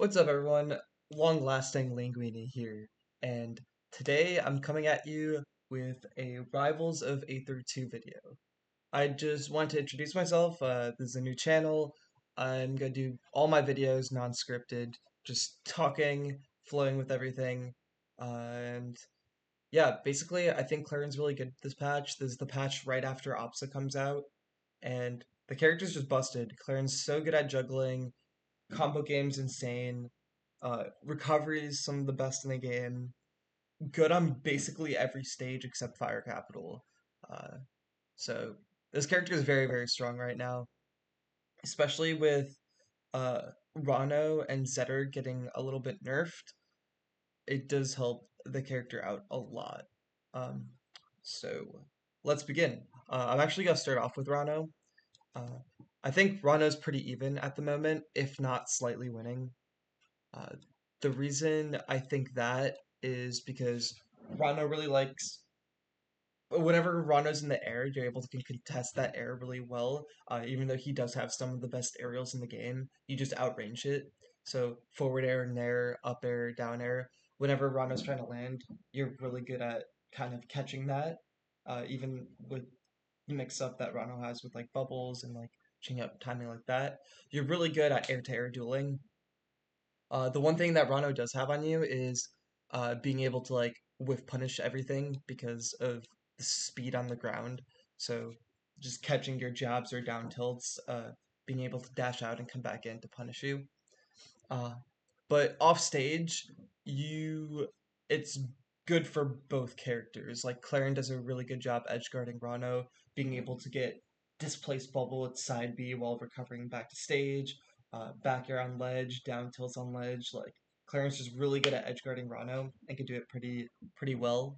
What's up, everyone? Long-lasting Linguini here, and today I'm coming at you with a Rivals of Aether 2 video. I just want to introduce myself. This is a new channel. I'm gonna do all my videos non-scripted, just talking, flowing with everything, and yeah, basically, I think Clairen's really good this patch. This is the patch right after absa comes out, and the character's just busted. Clairen's so good at juggling, combo game's insane. Recovery is some of the best in the game. Good on basically every stage except Fire Capital. Uh, so this character is very, very strong right now, especially with Rano and Zetter getting a little bit nerfed. It does help the character out a lot. Um, so let's begin. I'm actually gonna start off with Rano. Uh, I think Rano's pretty even at the moment, if not slightly winning. Uh, the reason I think that is because Rano really likes whenever Rano's in the air, you're able to contest that air really well. Even though he does have some of the best aerials in the game, you just outrange it. So forward air, nair, up air, down air. Whenever Rano's trying to land, you're really good at kind of catching that. Even with the mix up that Rano has with like bubbles and like changing up timing like that, you're really good at air to air dueling. The one thing that Rano does have on you is being able to like whiff punish everything because of the speed on the ground. So just catching your jabs or down tilts, being able to dash out and come back in to punish you. Uh, but off stage, you it's good for both characters. Like Clairen does a really good job edge guarding Rano, being able to get displaced bubble at side B while recovering back to stage, back air on ledge, down tilts on ledge. Like Clairen's just really good at edge guarding Rano and can do it pretty well.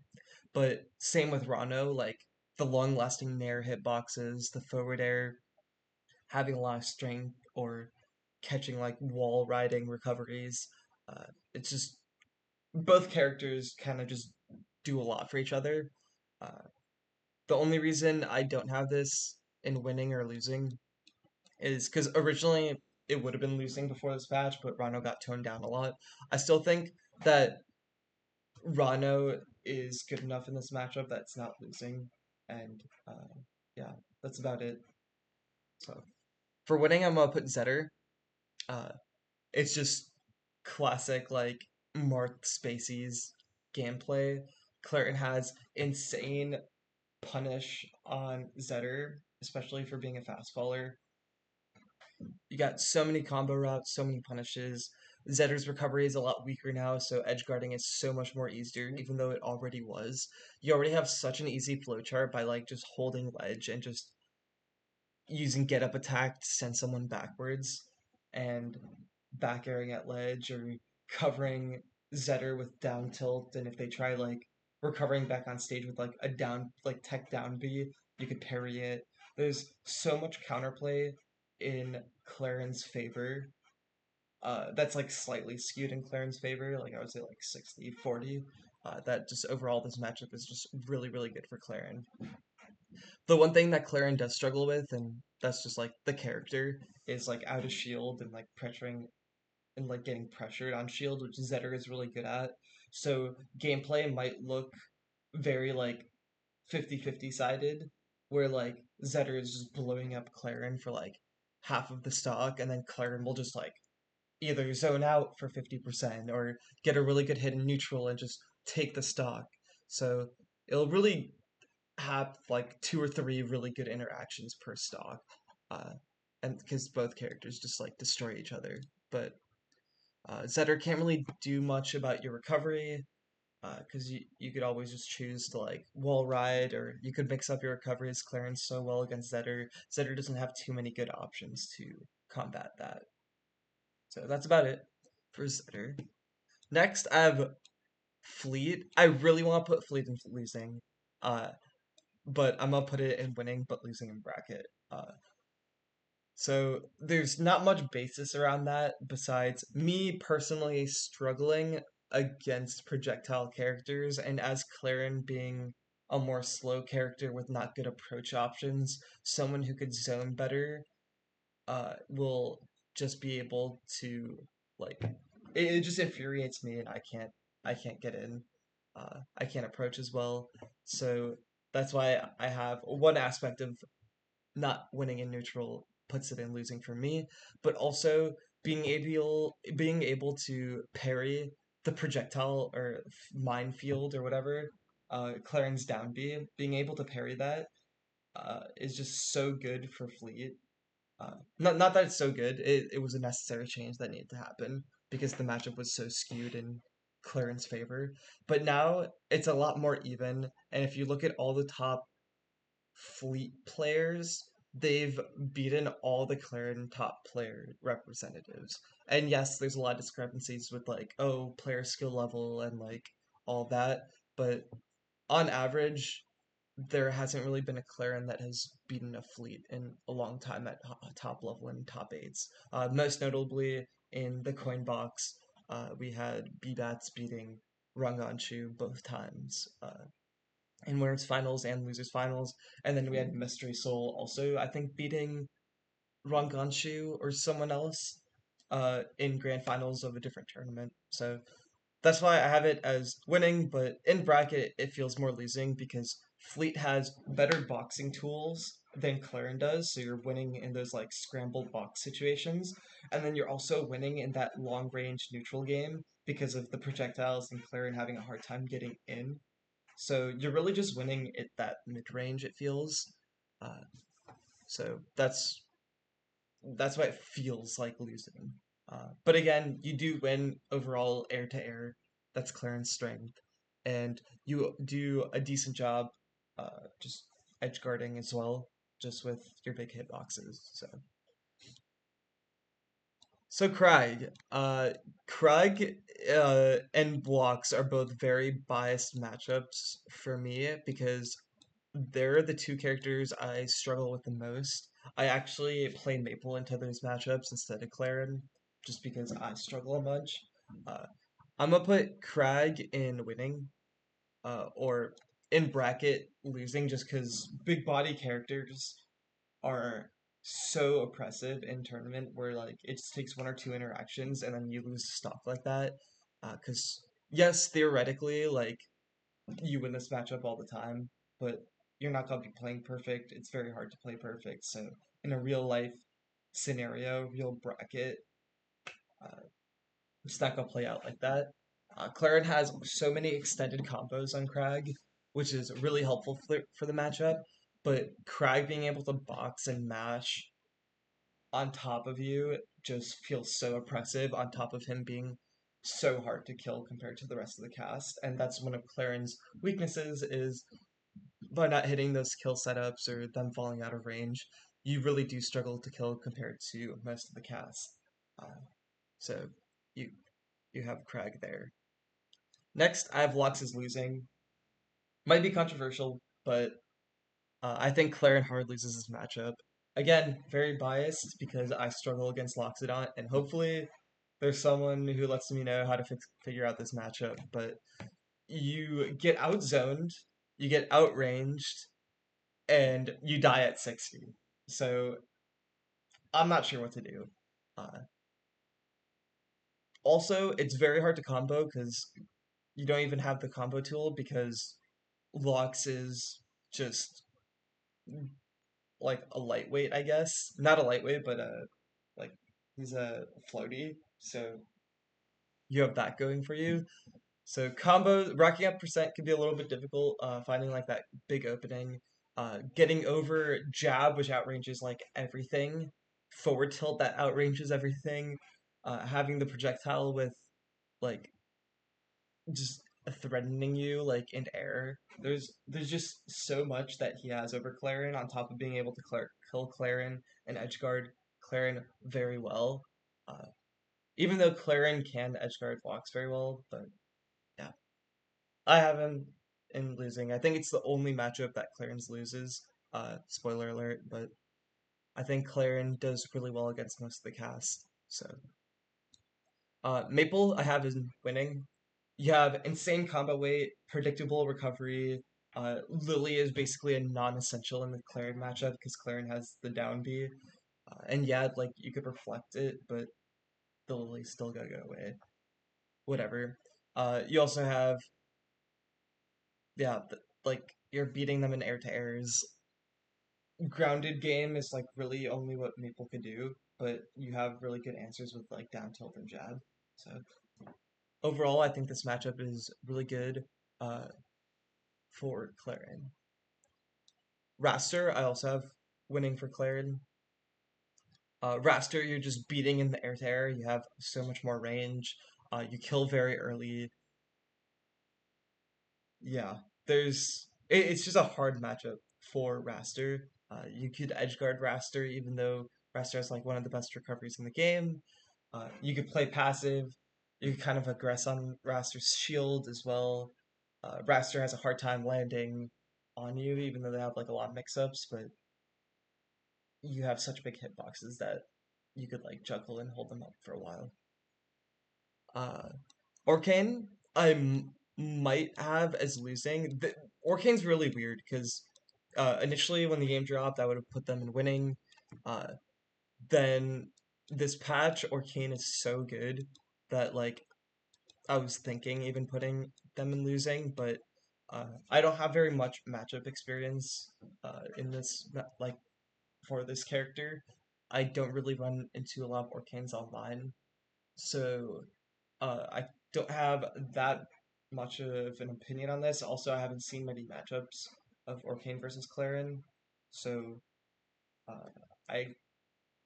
But same with Rano, like the long lasting nair hitboxes, the forward air, having a lot of strength or catching like wall riding recoveries. It's just both characters kind of just do a lot for each other. Uh, the only reason I don't have this in winning or losing is because originally it would have been losing before this patch, but Rano got toned down a lot. I still think that Rano is good enough in this matchup that it's not losing, and yeah, that's about it. So for winning, I'm gonna put Zetter. Uh, it's just classic like marked spacies gameplay. Clairen has insane punish on Zetter, especially for being a fast faller. You got so many combo routes, so many punishes. Zetter's recovery is a lot weaker now, so edge guarding is so much more easier, even though it already was. You already have such an easy flowchart by like just holding ledge and just using get up attack to send someone backwards and back airing at ledge or covering Zetter with down tilt, and if they try like recovering back on stage with like a down like tech down B, you could parry it. There's so much counterplay in Claren's favor. That's like slightly skewed in Claren's favor, like I would say like 60-40. That just overall this matchup is just really, really good for Claren. The one thing that Claren does struggle with, and that's just like the character, is like out of shield and like pressuring and like getting pressured on shield, which Zetter is really good at. So gameplay might look very like 50-50 sided, where like Zetter is just blowing up Claren for like half of the stock, and then Claren will just like either zone out for 50% or get a really good hit in neutral and just take the stock. So it'll really have like two or three really good interactions per stock, uh, and because both characters just like destroy each other. But Zetter can't really do much about your recovery because you could always just choose to like wall ride, or you could mix up your recoveries. Clarence so well against Zetter. Zetter doesn't have too many good options to combat that. So that's about it for Zetter. Next, I have Fleet. I really want to put Fleet in losing. Uh, but I'm gonna put it in winning but losing in bracket. So there's not much basis around that besides me personally struggling against projectile characters, and as Clairen being a more slow character with not good approach options, someone who could zone better will just be able to like it just infuriates me, and I can't get in. I can't approach as well. So that's why I have one aspect of not winning in neutral puts it in losing for me, but also being able to parry the projectile or minefield or whatever, Claren's down B, being able to parry that is just so good for Fleet. Not that it's so good, it was a necessary change that needed to happen because the matchup was so skewed in Claren's favor. But now it's a lot more even, and if you look at all the top Fleet players, they've beaten all the Claren top player representatives. And yes, there's a lot of discrepancies with like, oh, player skill level and like all that, but on average, there hasn't really been a Claren that has beaten a Fleet in a long time at top level and top eights. Most notably in the coin box, we had B-Bats beating Ranganshu both times. In winners finals and losers finals, and then we had Mystery Soul also, I think, beating Ranganshu or someone else in grand finals of a different tournament. So that's why I have it as winning, but in bracket it feels more losing because Fleet has better boxing tools than Claren does, so you're winning in those like scrambled box situations, and then you're also winning in that long range neutral game because of the projectiles and Claren having a hard time getting in. So you're really just winning at that mid range, it feels. Uh, so that's why it feels like losing. But again, you do win overall air to air. That's Clarence' strength, and you do a decent job, just edge guarding as well, just with your big hitboxes. So Craig, and Blocks are both very biased matchups for me because they're the two characters I struggle with the most. I actually play Maple into those matchups instead of Claren, just because I struggle a bunch. Uh, I'm gonna put Crag in winning, or in bracket losing, just because big body characters are so oppressive in tournament where like it just takes one or two interactions and then you lose stock like that. Because yes, theoretically, like you win this matchup all the time, but you're not going to be playing perfect. It's very hard to play perfect. So in a real life scenario, real bracket, uh, it's not going to play out like that. Claren has so many extended combos on Crag, which is really helpful for the matchup. But Crag being able to box and mash on top of you just feels so oppressive, on top of him being so hard to kill compared to the rest of the cast. And that's one of Claren's weaknesses is by not hitting those kill setups or them falling out of range, you really do struggle to kill compared to most of the cast. Uh, so you you have Crag there. Next, I have Lux is losing. Might be controversial, but I think Claren hard loses this matchup. Again, very biased because I struggle against Loxodon, and hopefully there's someone who lets me know how to figure out this matchup. But you get outzoned, you get outranged, and you die at 60. So I'm not sure what to do. Uh, Also, it's very hard to combo because you don't even have the combo tool because Lux is just like a lightweight, I guess. Not a lightweight, but like he's a floaty, so you have that going for you. So combo racking up percent can be a little bit difficult. Finding like that big opening, getting over jab, which outranges like everything, forward tilt that outranges everything, having the projectile with like just threatening you like in air. There's just so much that he has over Claren on top of being able to kill Claren and edgeguard Claren very well. Uh, Even though Claren can edgeguard Locks very well, but yeah. I have him in losing. I think it's the only matchup that Clarence loses. Spoiler alert, but I think Claren does really well against most of the cast. So, Maple I have in winning. You have insane combo weight, predictable recovery. Lily is basically a non-essential in the Claren matchup because Claren has the down B. And yeah, like you could reflect it, but the Lily's still gotta go away. whatever. You also have, yeah, like you're beating them in air to airs. Grounded game is like really only what Maple could do, but you have really good answers with like down tilt and jab. So overall, I think this matchup is really good uh, for Claren. Raster, I also have winning for Claren. Raster, you're just beating in the air to air. You have so much more range. You kill very early. Yeah, it's just a hard matchup for Raster. You could edgeguard Raster, even though Raster has like one of the best recoveries in the game. You could play passive. You could kind of aggress on Raster's shield as well. Raster has a hard time landing on you, even though they have like a lot of mix-ups, but you have such big hitboxes that you could like juggle and hold them up for a while. Uh, Orcane, might have as losing. Orcane's really weird because initially when the game dropped, I would have put them in winning. Uh, then this patch, Orcane is so good that like I was thinking even putting them in losing, but I don't have very much matchup experience in this like for this character. I don't really run into a lot of Orcanes online, so I don't have that much of an opinion on this. Also, I haven't seen many matchups of Orcane versus Claren, so uh, I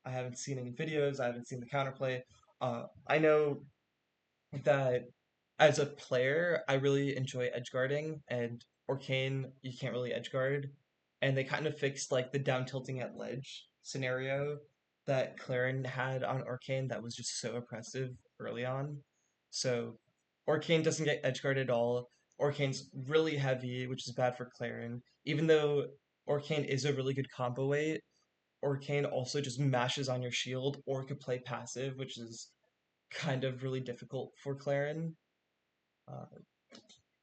I haven't seen any videos. I haven't seen the counterplay. I know that as a player, I really enjoy edgeguarding, and Orcane you can't really edgeguard, and they kind of fixed like the down tilting at ledge scenario that Claren had on Orcane that was just so oppressive early on. So Orcane doesn't get edgeguard at all. Orcane's really heavy, which is bad for Claren. Even though Orcane is a really good combo weight, Orcane also just mashes on your shield or could play passive, which is kind of really difficult for Claren. Uh,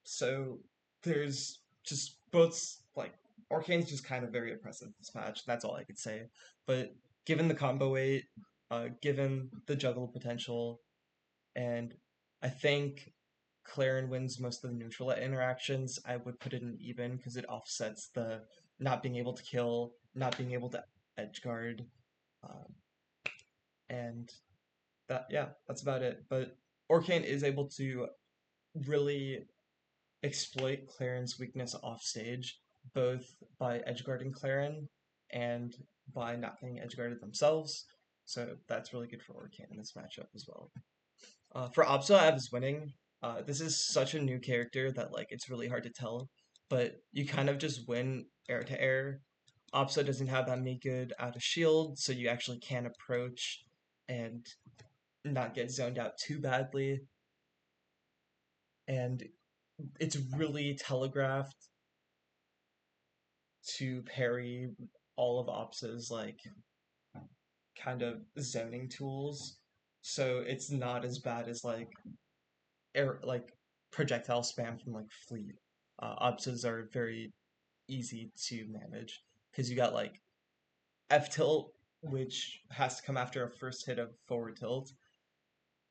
so there's just both like Orcane's just kind of very oppressive this match. That's all I could say. But given the combo weight, given the juggle potential, and I think Claren wins most of the neutral interactions, I would put it in even because it offsets the not being able to kill, not being able to edge guard, um, and that yeah, that's about it. But Orcane is able to really exploit Claren's weakness off stage, both by edgeguarding Claren and by not getting edgeguarded themselves. So that's really good for Orcane in this matchup as well. For absa, I was winning. This is such a new character that like it's really hard to tell, but you kind of just win air to air. absa doesn't have that many good out of shield, so you actually can approach and not get zoned out too badly. And it's really telegraphed to parry all of absa's like kind of zoning tools. So it's not as bad as like air like projectile spam from like Fleet. Absas are very easy to manage because you got like F tilt, which has to come after a first hit of forward tilt,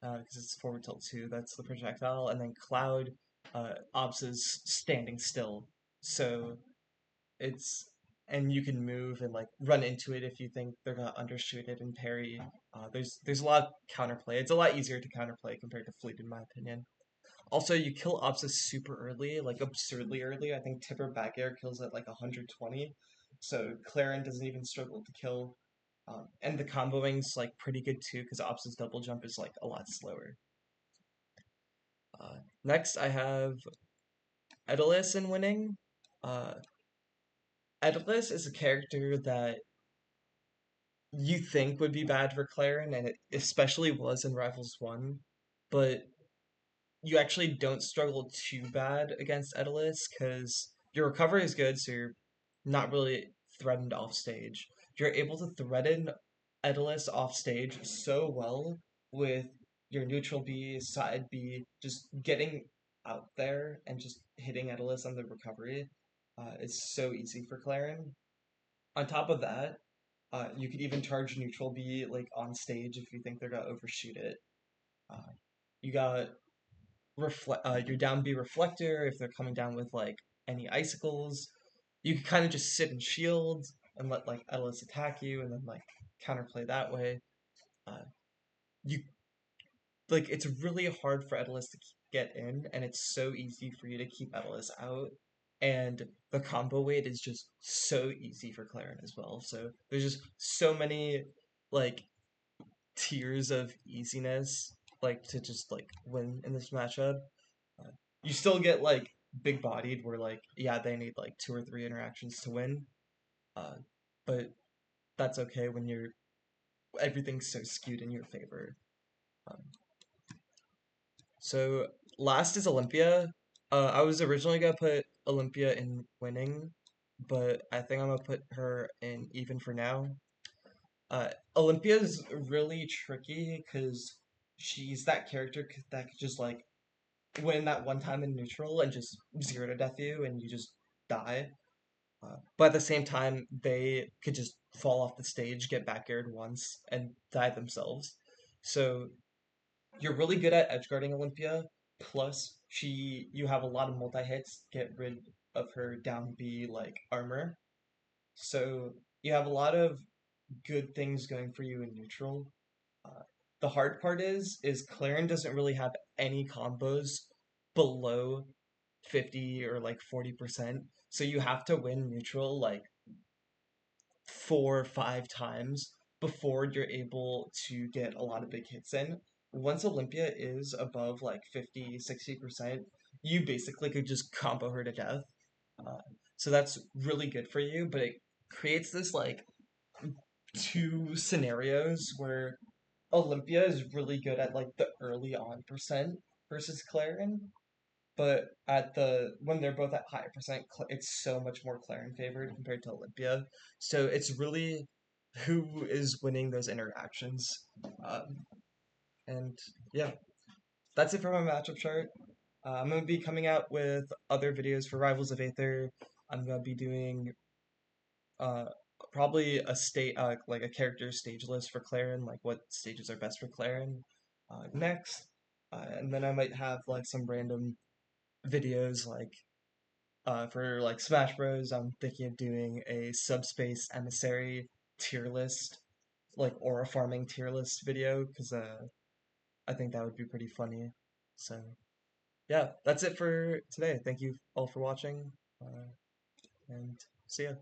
because it's forward tilt 2, that's the projectile, and then Cloud, Absa's standing still. So it's and you can move and like run into it if you think they're gonna undershoot it and parry. There's a lot of counterplay. It's a lot easier to counterplay compared to Fleet, in my opinion. Also, you kill Absa super early, like absurdly early. I think Tipper back air kills at like 120, so Claren doesn't even struggle to kill. And the comboing's like pretty good too, because Absa's double jump is like a lot slower. Next, I have Edalis in winning. Uh, Edalis is a character that you think would be bad for Claren, and it especially was in Rivals 1, but you actually don't struggle too bad against Edalis because your recovery is good, so you're not really threatened off stage. You're able to threaten Edalis off stage so well with your neutral B, side B, just getting out there and just hitting Edalis on the recovery is so easy for Claren. On top of that, you could even charge neutral B like on stage if you think they're gonna overshoot it. Uh, you got your down B reflector if they're coming down with like any icicles. You can kind of just sit and shield and let like Ellis attack you and then like counterplay that way. Uh, you like it's really hard for Edelus to get in, and it's so easy for you to keep Edelus out. And the combo weight is just so easy for Claren as well. So there's just so many like tiers of easiness, like to just like win in this matchup. Uh, you still get like big bodied, where like yeah they need like two or three interactions to win. Uh, but that's okay when you're everything's so skewed in your favor. Um, So last is Olympia. I was originally gonna put Olympia in winning, but I think I'm gonna put her in even for now. Olympia is really tricky because she's that character that could just like win that one time in neutral and just zero to death you and you just die. But at the same time, they could just fall off the stage, get back aired once, and die themselves. So you're really good at edge guarding Olympia. Plus, you have a lot of multi hits. Get rid of her down B like armor. So you have a lot of good things going for you in neutral. Uh, the hard part is Claren doesn't really have any combos below 50 or like 40%. So you have to win neutral like 4 or 5 times before you're able to get a lot of big hits in. Once Olympia is above like 50, 60%, you basically could just combo her to death. Uh, so that's really good for you, but it creates this like two scenarios where Olympia is really good at like the early on percent versus Claren, but at the when they're both at higher percent, it's so much more Claren favored compared to Olympia. So it's really who is winning those interactions. Um, and yeah, that's it for my matchup chart. I'm gonna be coming out with other videos for Rivals of Aether. I'm gonna be doing uh probably a state like a character stage list for Claren, like what stages are best for Claren next. And then I might have like some random videos like for like Smash Bros, I'm thinking of doing a subspace emissary tier list, like aura farming tier list video, because I think that would be pretty funny. So yeah, that's it for today. Thank you all for watching, and see ya.